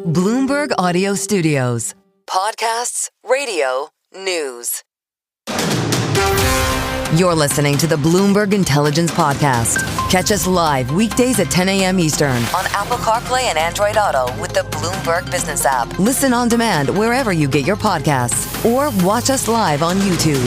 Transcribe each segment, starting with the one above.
Bloomberg Audio Studios. Podcasts, radio, news. You're listening to the Bloomberg Intelligence Podcast. Catch us live weekdays at 10 a.m. Eastern on Apple CarPlay and Android Auto with the Bloomberg Business app. Listen on demand wherever you get your podcasts or watch us live on YouTube.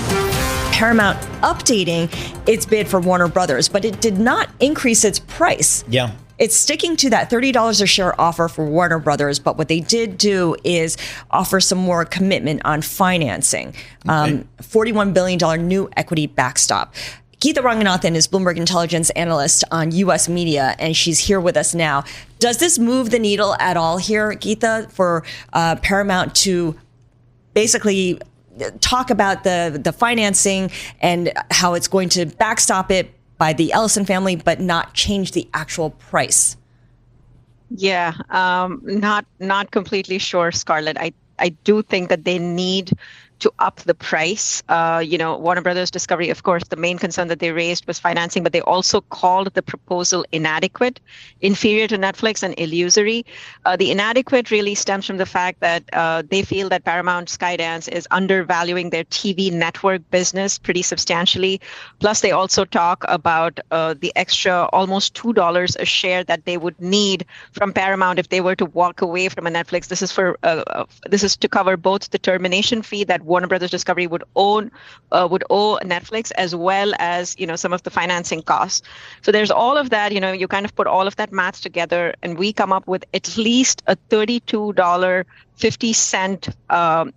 Paramount updating its bid for Warner Brothers, but it did not increase its price. Yeah. It's sticking to that $30 a share offer for Warner Brothers, but what they did do is offer some more commitment on financing. Okay. $41 billion new equity backstop. Geetha Ranganathan is Bloomberg Intelligence Analyst on U.S. media, and she's here with us now. Does this move the needle at all here, Geetha, for Paramount to basically talk about the financing and how it's going to backstop it by the Ellison family, but not change the actual price? Yeah, not completely sure, Scarlet. I do think that they need to up the price. Warner Brothers Discovery, of course, the main concern that they raised was financing, but they also called the proposal inadequate, inferior to Netflix, and illusory. The inadequate really stems from the fact that they feel that Paramount Skydance is undervaluing their TV network business pretty substantially. Plus, they also talk about the extra almost $2 a share that they would need from Paramount if they were to walk away from a Netflix. This is to cover both the termination fee that Warner Brothers Discovery would owe Netflix, as well as some of the financing costs. So there's all of that. You kind of put all of that math together, and we come up with at least a $32.50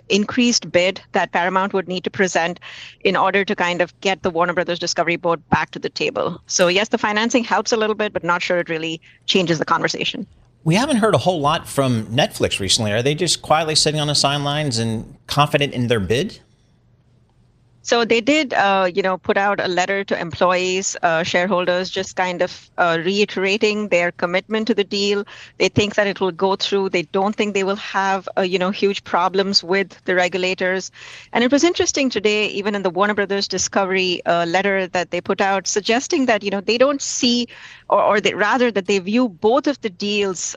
increased bid that Paramount would need to present in order to kind of get the Warner Brothers Discovery board back to the table. So yes, the financing helps a little bit, but not sure it really changes the conversation. We haven't heard a whole lot from Netflix recently. Are they just quietly sitting on the sidelines and confident in their bid? So they did, put out a letter to employees, shareholders, just kind of reiterating their commitment to the deal. They think that it will go through. They don't think they will have, huge problems with the regulators. And it was interesting today, even in the Warner Brothers Discovery letter that they put out, suggesting that, they don't see, rather that they view both of the deals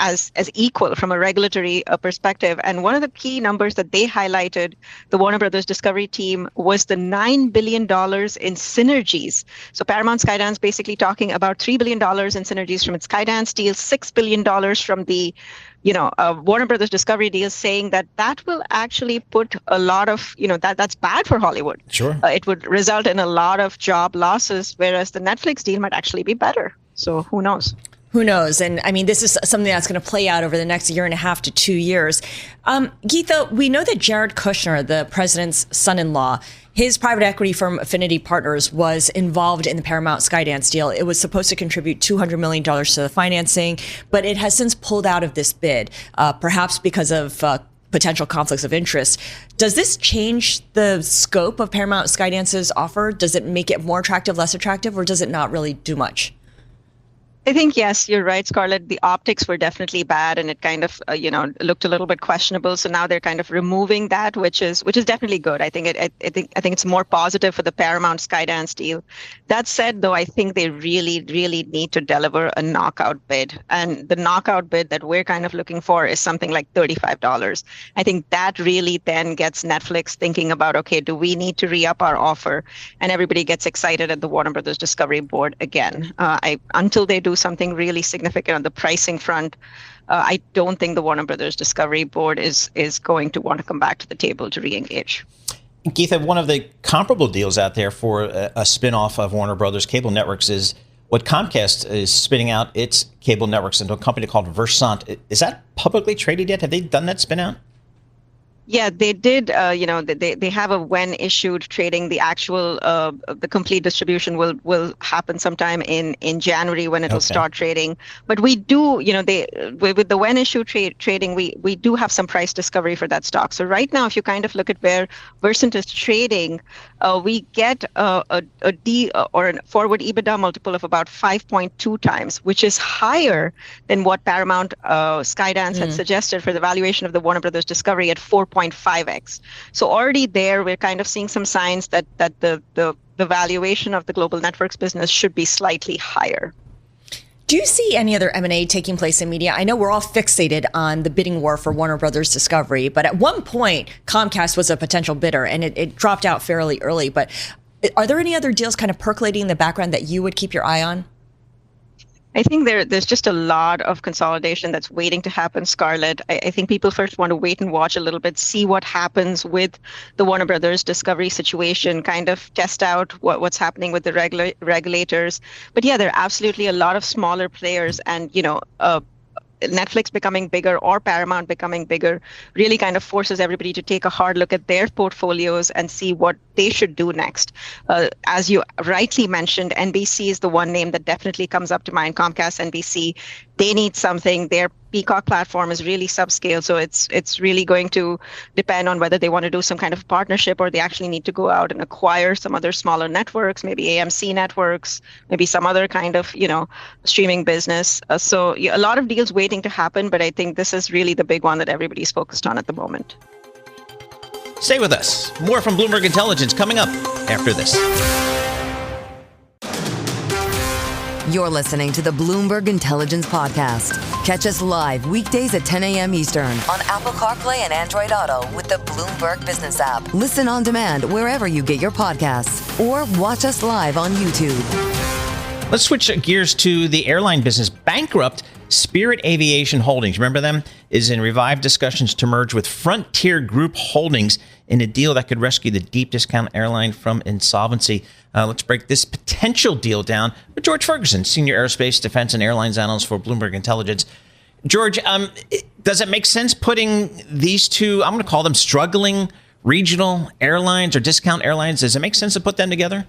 as equal from a regulatory perspective. And one of the key numbers that they highlighted, the Warner Brothers Discovery team, was the $9 billion in synergies. So Paramount Skydance basically talking about $3 billion in synergies from its Skydance deal, $6 billion from the Warner Brothers Discovery deal, saying that will actually put a lot of, that's bad for Hollywood. Sure. It would result in a lot of job losses, whereas the Netflix deal might actually be better. So who knows? Who knows? And I mean, this is something that's going to play out over the next 1.5 to 2 years. Geetha, we know that Jared Kushner, the president's son-in-law, his private equity firm Affinity Partners was involved in the Paramount Skydance deal. It was supposed to contribute $200 million to the financing, but it has since pulled out of this bid, perhaps because of potential conflicts of interest. Does this change the scope of Paramount Skydance's offer? Does it make it more attractive, less attractive, or does it not really do much? I think, yes, you're right, Scarlett. The optics were definitely bad, and it kind of, looked a little bit questionable. So now they're kind of removing that, which is definitely good. I think it's more positive for the Paramount Skydance deal. That said, though, I think they really, really need to deliver a knockout bid, and the knockout bid that we're kind of looking for is something like $35. I think that really then gets Netflix thinking about, okay, do we need to re-up our offer? And everybody gets excited at the Warner Brothers Discovery board again. Until they do something really significant on the pricing front, I don't think the Warner Brothers Discovery board is going to want to come back to the table to re-engage. Geetha, one of the comparable deals out there for a spin-off of Warner Brothers cable networks is what Comcast is spinning out its cable networks into a company called Versant. Is that publicly traded yet? Have they done that spin-out? Yeah, they did. They have a when issued trading. The actual the complete distribution will happen sometime in January when it will start trading. But we do, with the when issued trading, we do have some price discovery for that stock. So right now, if you kind of look at where Versant is trading, we get a forward EBITDA multiple of about 5.2 times, which is higher than what Paramount Skydance had suggested for the valuation of the Warner Brothers Discovery at 4.5x. So already there, we're kind of seeing some signs that the valuation of the global networks business should be slightly higher. Do you see any other M&A taking place in media? I know we're all fixated on the bidding war for Warner Brothers Discovery, but at one point, Comcast was a potential bidder, and it dropped out fairly early. But are there any other deals kind of percolating in the background that you would keep your eye on? I think there's just a lot of consolidation that's waiting to happen, Scarlett. I think people first want to wait and watch a little bit, see what happens with the Warner Brothers Discovery situation, kind of test out what's happening with the regulators. But yeah, there are absolutely a lot of smaller players, and Netflix becoming bigger or Paramount becoming bigger really kind of forces everybody to take a hard look at their portfolios and see what they should do next. As you rightly mentioned, NBC is the one name that definitely comes up to mind, Comcast, NBC. They need something. Their Peacock platform is really subscale, so it's really going to depend on whether they want to do some kind of partnership or they actually need to go out and acquire some other smaller networks, maybe AMC networks, maybe some other kind of streaming business. So a lot of deals waiting to happen, but I think this is really the big one that everybody's focused on at the moment. Stay with us. More from Bloomberg Intelligence coming up after this. You're listening to the Bloomberg Intelligence Podcast. Catch us live weekdays at 10 a.m. Eastern on Apple CarPlay and Android Auto with the Bloomberg Business app. Listen on demand wherever you get your podcasts or watch us live on YouTube. Let's switch gears to the airline business. Bankrupt Spirit Aviation Holdings, remember them, is in revived discussions to merge with Frontier Group Holdings in a deal that could rescue the deep discount airline from insolvency. Let's break this potential deal down with George Ferguson, Senior Aerospace, Defense, and Airlines Analyst for Bloomberg Intelligence. George, does it make sense putting these two, I'm going to call them struggling regional airlines or discount airlines, does it make sense to put them together?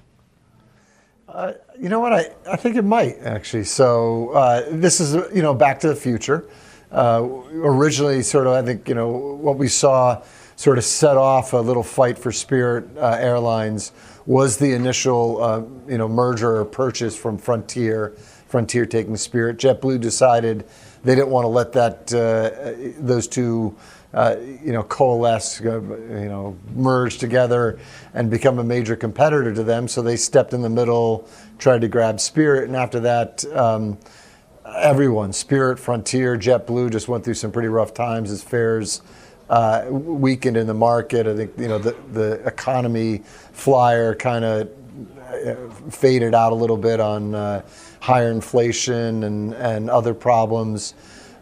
You know what? I think it might, actually. So this is, Back to the Future. Originally, sort of, I think, what we saw sort of set off a little fight for Spirit Airlines was the initial, merger or purchase from Frontier taking Spirit. JetBlue decided they didn't want to let that those two coalesce, merge together and become a major competitor to them. So they stepped in the middle, tried to grab Spirit. And after that, everyone, Spirit, Frontier, JetBlue just went through some pretty rough times as fares weakened in the market. I think, the economy flyer kind of faded out a little bit on higher inflation and other problems.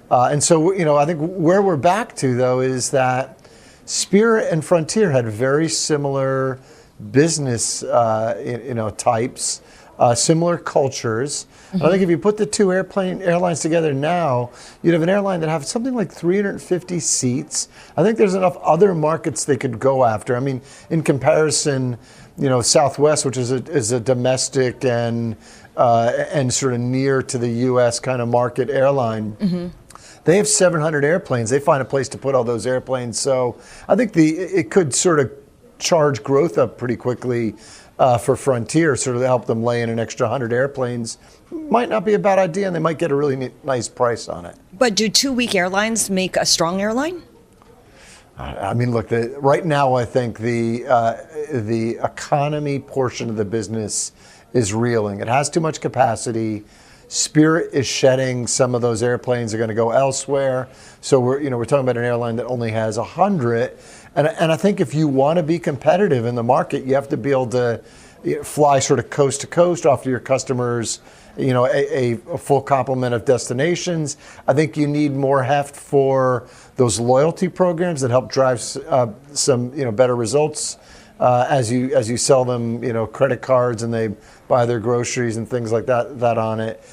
And so, I think where we're back to, though, is that Spirit and Frontier had very similar business, types, similar cultures. Mm-hmm. I think if you put the two airlines together now, you'd have an airline that has something like 350 seats. I think there's enough other markets they could go after. I mean, in comparison, Southwest, which is a domestic and sort of near to the U.S. kind of market airline. Mm-hmm. They have 700 airplanes. They find a place to put all those airplanes. So I think it could sort of charge growth up pretty quickly for Frontier, sort of help them lay in an extra 100 airplanes. Might not be a bad idea, and they might get a really nice price on it. But do two weak airlines make a strong airline? I mean, look, right now I think the economy portion of the business is reeling. It has too much capacity. Spirit is shedding some of those airplanes are going to go elsewhere. So we're talking about an airline that only has 100. And I think if you want to be competitive in the market, you have to be able to fly sort of coast to coast, offer your customers, a full complement of destinations. I think you need more heft for those loyalty programs that help drive some better results as you sell them credit cards and they buy their groceries and things like that on it.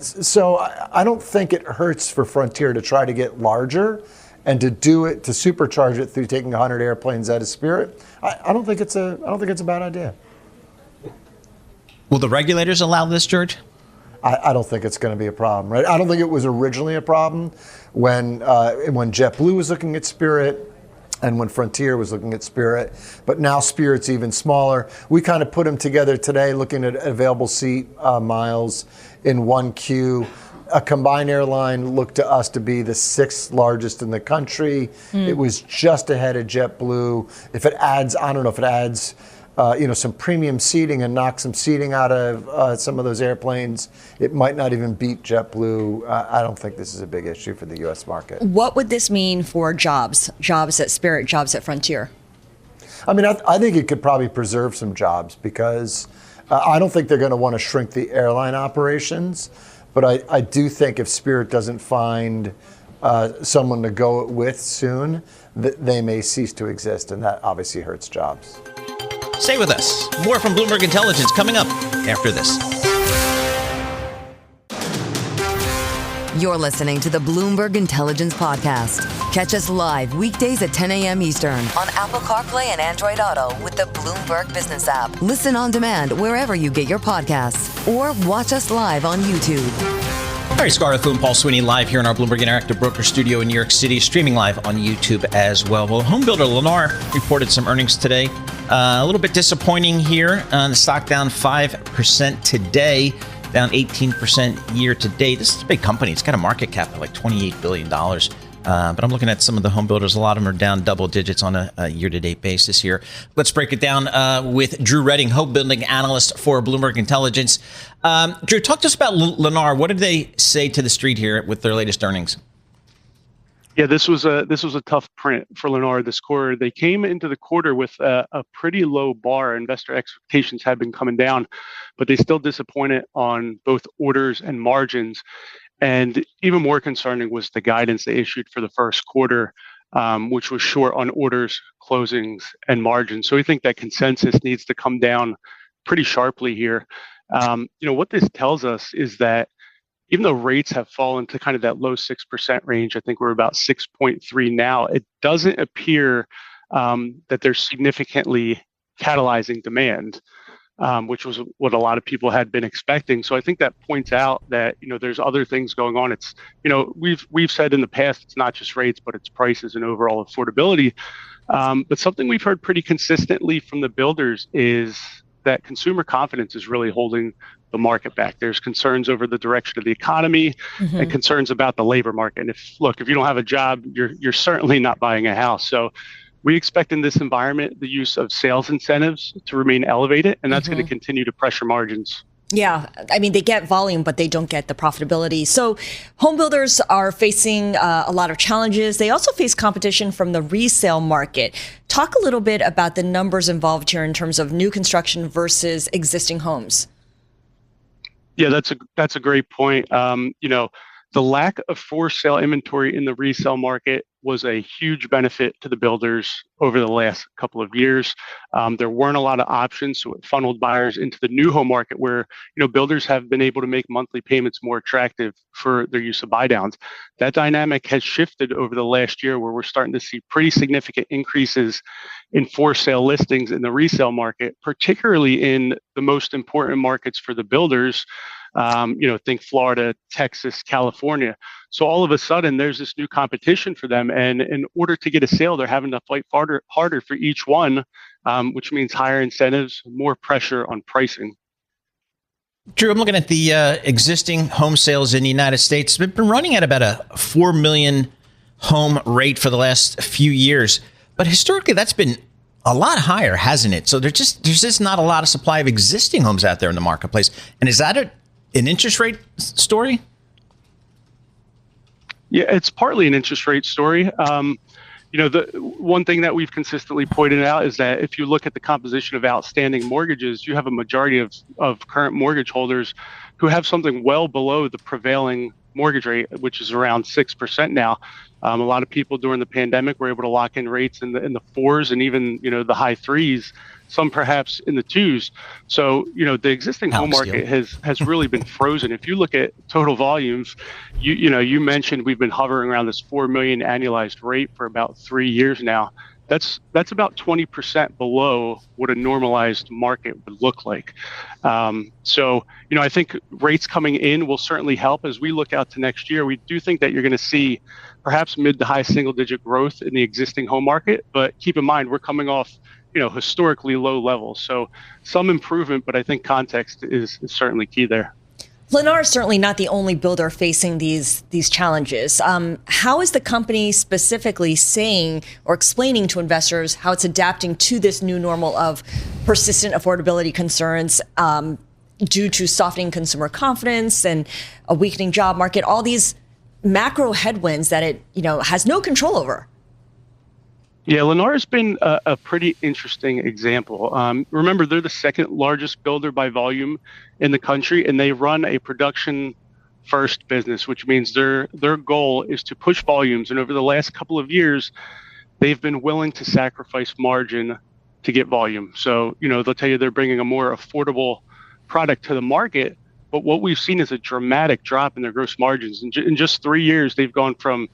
So I don't think it hurts for Frontier to try to get larger and to do it, to supercharge it through taking 100 airplanes out of Spirit. I don't think it's a bad idea. Will the regulators allow this, George? I don't think it's going to be a problem, right? I don't think it was originally a problem when JetBlue was looking at Spirit and when Frontier was looking at Spirit, but now Spirit's even smaller. We kind of put them together today, looking at available seat miles in 1Q. A combined airline looked to us to be the 6th largest in the country. It was just ahead of JetBlue. If it adds, I don't know if it adds some premium seating and knock some seating out of some of those airplanes, it might not even beat JetBlue. I don't think this is a big issue for the U.S. market. What would this mean for jobs at Spirit, jobs at Frontier? I mean, I think it could probably preserve some jobs because I don't think they're going to want to shrink the airline operations. But I do think if Spirit doesn't find someone to go with soon, they may cease to exist. And that obviously hurts jobs. Stay with us. More from Bloomberg Intelligence coming up after this. You're listening to the Bloomberg Intelligence Podcast. Catch us live weekdays at 10 a.m. Eastern on Apple CarPlay and Android Auto with the Bloomberg Business app. Listen on demand wherever you get your podcasts or watch us live on YouTube. All right, Scarlet and Paul Sweeney live here in our Bloomberg Interactive Broker Studio in New York City, streaming live on YouTube as well. Well, homebuilder Lennar reported some earnings today. A little bit disappointing here. The stock down 5% today, down 18% year to date. This is a big company. It's got a market cap of like $28 billion. But I'm looking at some of the home builders. A lot of them are down double digits on a year-to-date basis here. Let's break it down with Drew Redding, Homebuilding Analyst for Bloomberg Intelligence. Drew, talk to us about Lennar. What did they say to the street here with their latest earnings? Yeah, this was a tough print for Lennar this quarter. They came into the quarter with a pretty low bar. Investor expectations had been coming down, but they still disappointed on both orders and margins. And even more concerning was the guidance they issued for the first quarter, which was short on orders, closings, and margins. So we think that consensus needs to come down pretty sharply here. What this tells us is that even though rates have fallen to kind of that low 6% range, I think we're about 6.3 now, it doesn't appear that they're significantly catalyzing demand, which was what a lot of people had been expecting. So I think that points out that, there's other things going on. It's, we've said in the past, it's not just rates, but it's prices and overall affordability. But something we've heard pretty consistently from the builders is that consumer confidence is really holding the market back. There's concerns over the direction of the economy and concerns about the labor market. And if you don't have a job, you're certainly not buying a house. So we expect in this environment the use of sales incentives to remain elevated, and that's going to continue to pressure margins. Yeah, I mean, they get volume, but they don't get the profitability. So home builders are facing a lot of challenges. They also face competition from the resale market. Talk a little bit about the numbers involved here in terms of new construction versus existing homes. Yeah, that's a great point. The lack of for sale inventory in the resale market was a huge benefit to the builders over the last couple of years. There weren't a lot of options, so it funneled buyers into the new home market where, builders have been able to make monthly payments more attractive for their use of buy downs. That dynamic has shifted over the last year where we're starting to see pretty significant increases in for sale listings in the resale market, particularly in the most important markets for the builders. Think Florida, Texas, California. So all of a sudden, there's this new competition for them. And in order to get a sale, they're having to fight harder for each one, which means higher incentives, more pressure on pricing. Drew, I'm looking at the existing home sales in the United States. We've been running at about a 4 million home rate for the last few years. But historically, that's been a lot higher, hasn't it? So there's just not a lot of supply of existing homes out there in the marketplace. And is that an interest rate story? Yeah, it's partly an interest rate story. The one thing that we've consistently pointed out is that if you look at the composition of outstanding mortgages, you have a majority of current mortgage holders who have something well below the prevailing mortgage rate, which is around 6% now. A lot of people during the pandemic were able to lock in rates in the fours and even the high threes, some perhaps in the twos. So the existing home market has really been frozen. If you look at total volumes, you mentioned we've been hovering around this 4 million annualized rate for about 3 years now. That's about 20% below what a normalized market would look like. So I think rates coming in will certainly help as we look out to next year. We do think that you're going to see perhaps mid to high single digit growth in the existing home market. But keep in mind, we're coming off historically low levels. So some improvement, but I think context is certainly key there. Lennar is certainly not the only builder facing these challenges. How is the company specifically saying or explaining to investors how it's adapting to this new normal of persistent affordability concerns due to softening consumer confidence and a weakening job market, all these macro headwinds that it has no control over? Yeah, Lennar has been a pretty interesting example. Remember, they're the second largest builder by volume in the country, and they run a production-first business, which means their goal is to push volumes. And over the last couple of years, they've been willing to sacrifice margin to get volume. So, they'll tell you they're bringing a more affordable product to the market, but what we've seen is a dramatic drop in their gross margins. In just 3 years, they've gone from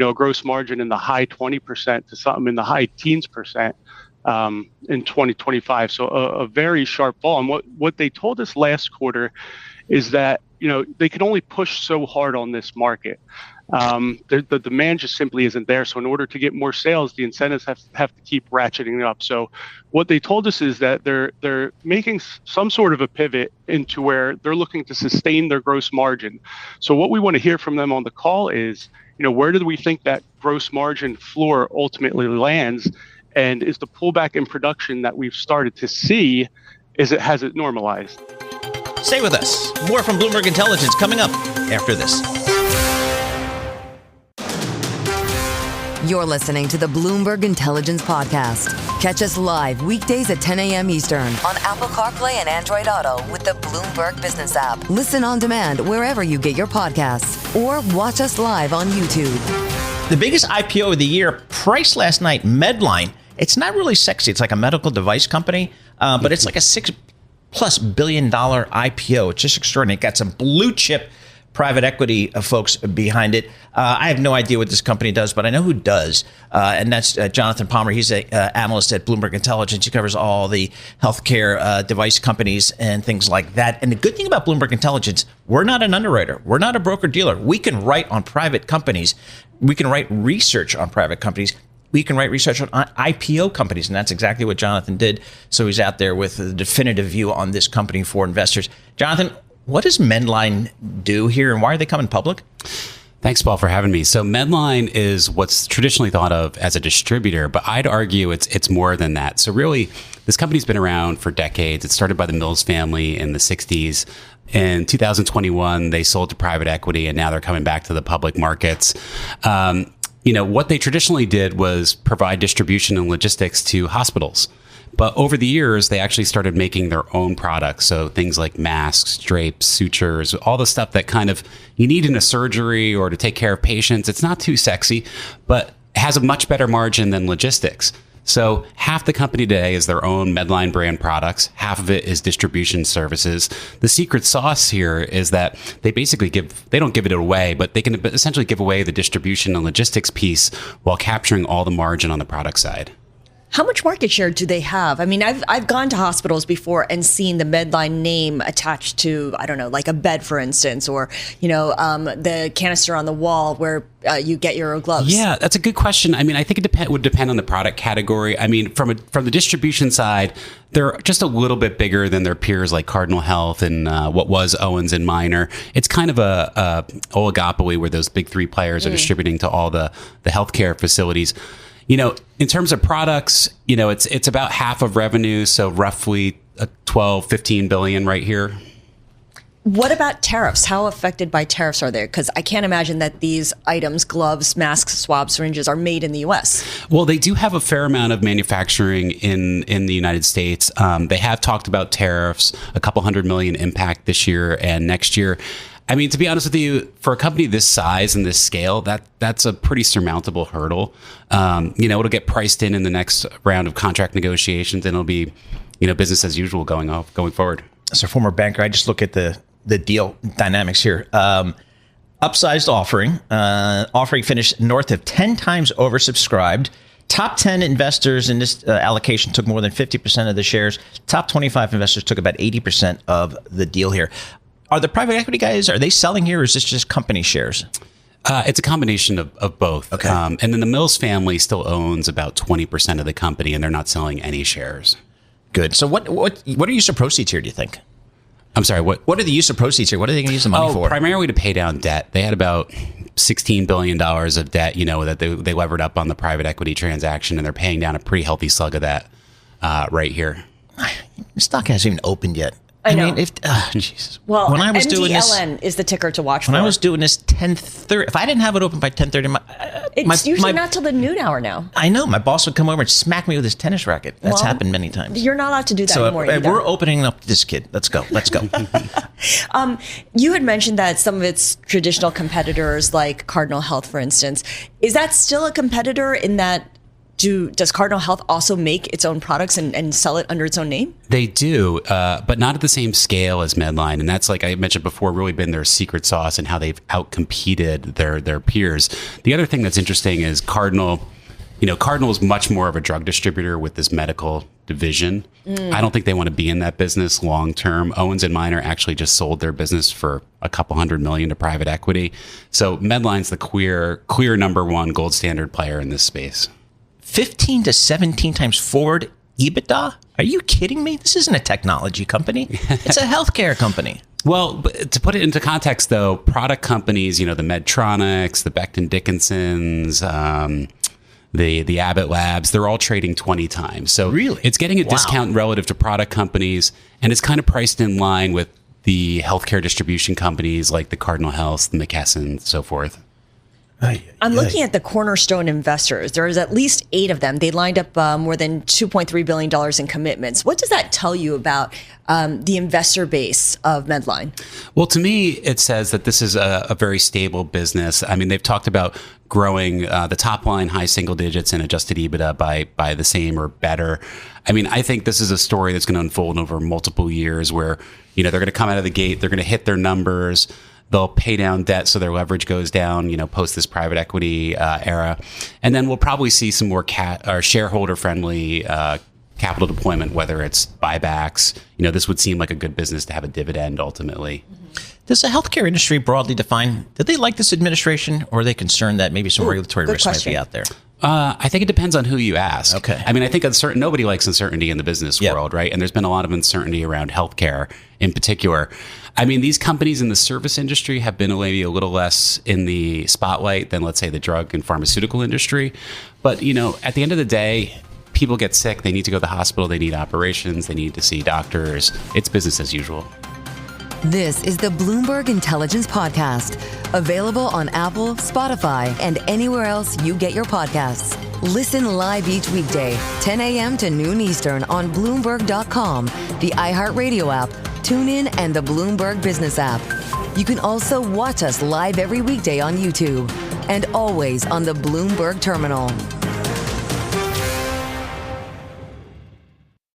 a gross margin in the high 20% to something in the high teens percent in 2025. So a very sharp fall. And what they told us last quarter is that, they can only push so hard on this market. The demand just simply isn't there. So in order to get more sales, the incentives have to keep ratcheting up. So what they told us is that they're making some sort of a pivot into where they're looking to sustain their gross margin. So what we want to hear from them on the call is, where do we think that gross margin floor ultimately lands? And is the pullback in production that we've started to see, has it normalized? Stay with us. More from Bloomberg Intelligence coming up after this. You're listening to the Bloomberg Intelligence Podcast. Catch us live weekdays at 10 a.m. Eastern on Apple CarPlay and Android Auto with the Bloomberg Business app. Listen on demand wherever you get your podcasts or watch us live on YouTube. The biggest IPO of the year, priced last night, Medline. It's not really sexy. It's like a medical device company, but it's like a $6+ billion IPO. It's just extraordinary. It got some blue chip private equity folks behind it. I have no idea what this company does, but I know who does. And that's Jonathan Palmer. He's an analyst at Bloomberg Intelligence. He covers all the healthcare device companies and things like that. And the good thing about Bloomberg Intelligence, we're not an underwriter. We're not a broker dealer. We can write on private companies. We can write research on private companies. We can write research on IPO companies, and that's exactly what Jonathan did. So he's out there with a definitive view on this company for investors. Jonathan, what does Medline do here, and why are they coming public? Thanks, Paul, for having me. So Medline is what's traditionally thought of as a distributor, but I'd argue it's more than that. So really, this company's been around for decades. It started by the Mills family in the 60s. In 2021, they sold to private equity, and now they're coming back to the public markets. What they traditionally did was provide distribution and logistics to hospitals. But over the years, they actually started making their own products. So things like masks, drapes, sutures, all the stuff that kind of you need in a surgery or to take care of patients. It's not too sexy, but has a much better margin than logistics. So half the company today is their own Medline brand products. Half of it is distribution services. The secret sauce here is that they basically they don't give it away, but they can essentially give away the distribution and logistics piece while capturing all the margin on the product side. How much market share do they have? I mean, I've gone to hospitals before and seen the Medline name attached to, I don't know, like a bed, for instance, or, the canister on the wall where you get your gloves. Yeah, that's a good question. I mean, I think it would depend on the product category. I mean, from the distribution side, they're just a little bit bigger than their peers like Cardinal Health and what was Owens and Minor. It's kind of a oligopoly where those big three players are distributing to all the healthcare facilities. In terms of products, it's about half of revenue, so roughly 12-15 billion right here. What about tariffs? How affected by tariffs are they? Because I can't imagine that these items, gloves, masks, swabs, syringes, are made in the U.S. Well, they do have a fair amount of manufacturing in the United States. They have talked about tariffs, a couple $100 million impact this year and next year. I mean, to be honest with you, for a company this size and this scale, that's a pretty surmountable hurdle. It'll get priced in the next round of contract negotiations, and it'll be, business as usual going forward. As a former banker, I just look at the deal dynamics here. Upsized offering finished north of 10 times oversubscribed. Top 10 investors in this allocation took more than 50% of the shares. Top 25 investors took about 80% of the deal here. Are the private equity guys, are they selling here, or is this just company shares? It's a combination of both. Okay. And then the Mills family still owns about 20% of the company, and they're not selling any shares. Good. So what are use of proceeds here, do you think? I'm sorry, what? What are the use of proceeds here? What are they going to use the money for? Primarily to pay down debt. They had about $16 billion of debt, that they levered up on the private equity transaction, and they're paying down a pretty healthy slug of that right here. The stock hasn't even opened yet. I know. mean, Jesus. Well, when I was doing this, MDLN is the ticker to watch for. When I was doing this 10:30, if I didn't have it open by 10:30, it's usually not till the noon hour now. I know. My boss would come over and smack me with his tennis racket. That's happened many times. You're not allowed to do that anymore. We're opening up this kid. Let's go. You had mentioned that some of its traditional competitors, like Cardinal Health, for instance, is that still a competitor in that? Does Cardinal Health also make its own products and sell it under its own name? They do, but not at the same scale as Medline. And that's, like I mentioned before, really been their secret sauce and how they've outcompeted their peers. The other thing that's interesting is Cardinal is much more of a drug distributor with this medical division. I don't think they want to be in that business long term. Owens & Minor actually just sold their business for a couple $100 million to private equity. So Medline's the clear number one gold standard player in this space. 15 to 17 times forward EBITDA? Are you kidding me? This isn't a technology company. It's a healthcare company. Well, to put it into context, though, product companies, the Medtronics, the Becton Dickinsons, the Abbott Labs, they're all trading 20 times. So really, it's getting a discount relative to product companies, and it's kind of priced in line with the healthcare distribution companies like the Cardinal Health, the McKesson, and so forth. I'm looking at the cornerstone investors. There's at least 8 of them. They lined up more than $2.3 billion in commitments. What does that tell you about the investor base of Medline? Well, to me, it says that this is a very stable business. I mean, they've talked about growing the top line high single digits and adjusted EBITDA by the same or better. I mean, I think this is a story that's going to unfold over multiple years where, they're going to come out of the gate, they're going to hit their numbers. They'll pay down debt so their leverage goes down, post this private equity era. And then we'll probably see some more shareholder-friendly capital deployment, whether it's buybacks. This would seem like a good business to have a dividend ultimately. Does the healthcare industry broadly define, do they like this administration, or are they concerned that maybe some regulatory risk might be out there? I think it depends on who you ask. Okay. I mean, I think nobody likes uncertainty in the business world, right? And there's been a lot of uncertainty around healthcare in particular. I mean, these companies in the service industry have been maybe a little less in the spotlight than, let's say, the drug and pharmaceutical industry. But, at the end of the day, people get sick. They need to go to the hospital. They need operations. They need to see doctors. It's business as usual. This is the Bloomberg Intelligence Podcast, available on Apple, Spotify, and anywhere else you get your podcasts. Listen live each weekday, 10 a.m. to noon Eastern on Bloomberg.com, the iHeartRadio app, TuneIn, and the Bloomberg Business app. You can also watch us live every weekday on YouTube and always on the Bloomberg Terminal.